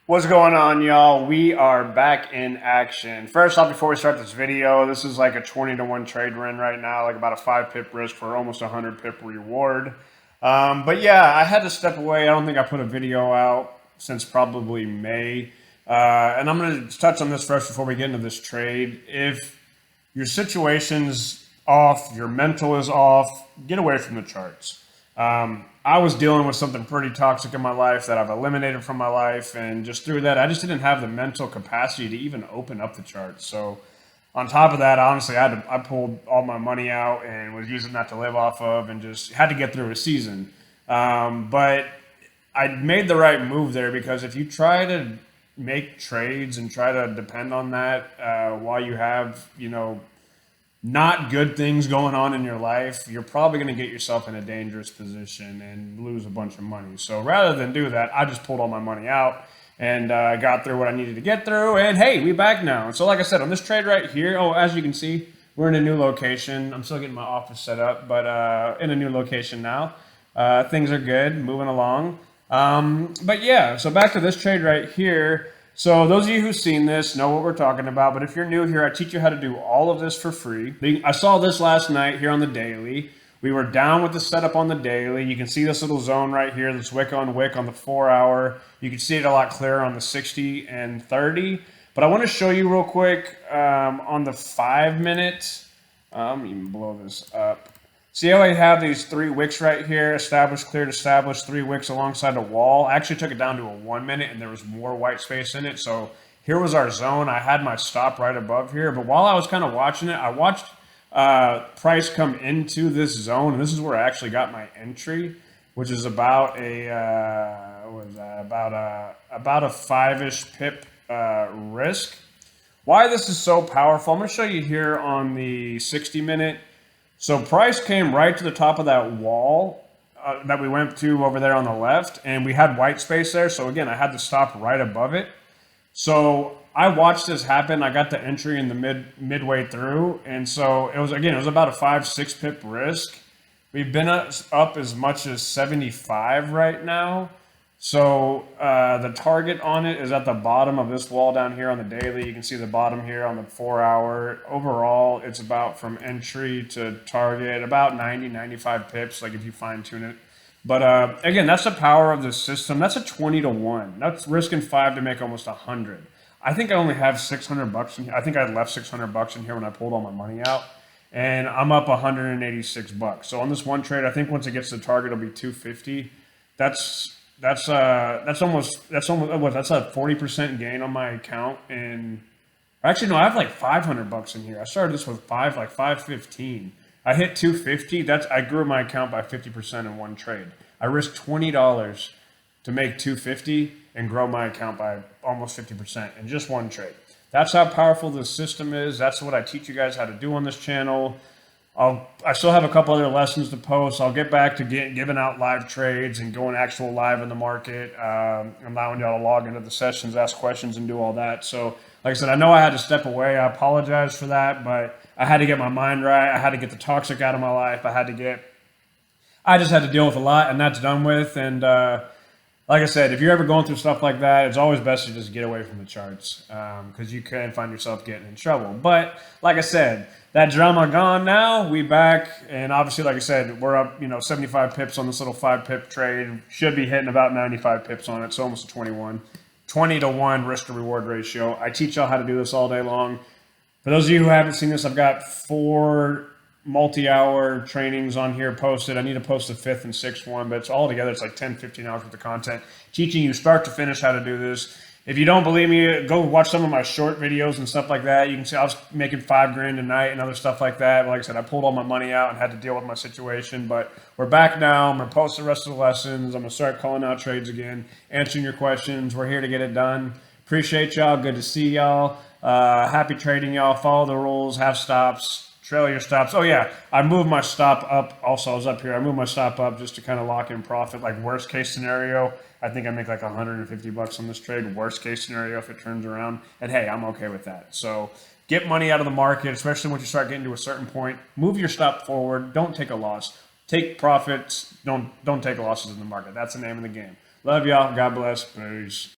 What's going on, y'all? We are back in action. First off, before we start this video, this is like a 20-to-1 trade run right now, like about a 5 pip risk for almost 100 pip reward. But yeah, I had to step away. I don't think I put a video out since probably May. And I'm going to touch on this first before we get into this trade. If your situation's off, your mental is off, get away from the charts. I was dealing with something pretty toxic in my life that I've eliminated from my life, and just through that, I just didn't have the mental capacity to even open up the charts. So, on top of that, honestly, I pulled all my money out and was using that to live off of, and just had to get through a season. But I made the right move there, because if you try to make trades and try to depend on that while you have, not good things going on in your life, you're probably going to get yourself in a dangerous position and lose a bunch of money. So rather than do that, I just pulled all my money out and got through what I needed to get through. And hey, we back now. And so like I said, on this trade right here, as you can see, we're in a new location. I'm still getting my office set up, but in a new location now. Things are good, moving along. But yeah, so back to this trade right here. So those of you who've seen this know what we're talking about, but if you're new here, I teach you how to do all of this for free. I saw this last night here on the daily. We were down with the setup on the daily. You can see this little zone right here, this wick on the 4 hour. You can see it a lot clearer on the 60 and 30. But I want to show you real quick on the 5 minute. Let me even blow this up. See how I have these 3 wicks right here, established, cleared, established, 3 wicks alongside a wall. I actually took it down to a 1 minute and there was more white space in it. So here was our zone. I had my stop right above here. But while I was kind of watching it, I watched price come into this zone. And this is where I actually got my entry, which is about a about a 5-ish pip risk. Why this is so powerful, I'm going to show you here on the 60 minute. So price came right to the top of that wall that we went to over there on the left, and we had white space there. So again, I had to stop right above it. So I watched this happen. I got the entry in the midway through, and so it was about a 5-6 pip risk. We've been up as much as 75 right now. So the target on it is at the bottom of this wall down here on the daily. You can see the bottom here on the 4 hour. Overall, it's about from entry to target, about 90-95 pips, like if you fine tune it. But again, that's the power of the system. That's a 20-to-1. That's risking 5 to make almost 100. I think I only have $600 in here. I think I left $600 in here when I pulled all my money out. And I'm up $186. So on this one trade, I think once it gets to the target, it'll be 250. That's a 40% gain on my account. And actually, no, I have like $500 in here. I started this with 515. I hit 250. I grew my account by 50% in one trade. I risked $20 to make 250 and grow my account by almost 50% in just one trade. That's how powerful this system is. That's what I teach you guys how to do on this channel. I still have a couple other lessons to post. I'll get back to giving out live trades and going actual live in the market, allowing y'all to log into the sessions, ask questions, and do all that. So, like I said, I know I had to step away. I apologize for that, but I had to get my mind right. I had to get the toxic out of my life. I just had to deal with a lot, and that's done with. And like I said, if you're ever going through stuff like that, it's always best to just get away from the charts, because you can find yourself getting in trouble. But like I said, that drama gone now. We back, and obviously, like I said, we're up 75 pips on this little 5 pip trade. Should be hitting about 95 pips on it, so almost a 20-to-1 risk to reward ratio. I teach y'all how to do this all day long. For those of you who haven't seen this, I've got 4 multi-hour trainings on here posted. I need to post the 5th and 6th one, but it's all together. It's like 10-15 hours worth of content teaching you start to finish how to do this. If you don't believe me, go watch some of my short videos and stuff like that. You can see I was making $5,000 a night and other stuff like that. But like I said, I pulled all my money out and had to deal with my situation. But we're back now. I'm going to post the rest of the lessons. I'm going to start calling out trades again, answering your questions. We're here to get it done. Appreciate y'all. Good to see y'all. Happy trading, y'all. Follow the rules. Have stops. Trail your stops. Oh yeah, I moved my stop up. Also, I was up here. I moved my stop up just to kind of lock in profit. Like worst case scenario, I think I make like $150 on this trade. Worst case scenario if it turns around. And hey, I'm okay with that. So get money out of the market, especially once you start getting to a certain point. Move your stop forward. Don't take a loss. Take profits. Don't take losses in the market. That's the name of the game. Love y'all. God bless. Peace.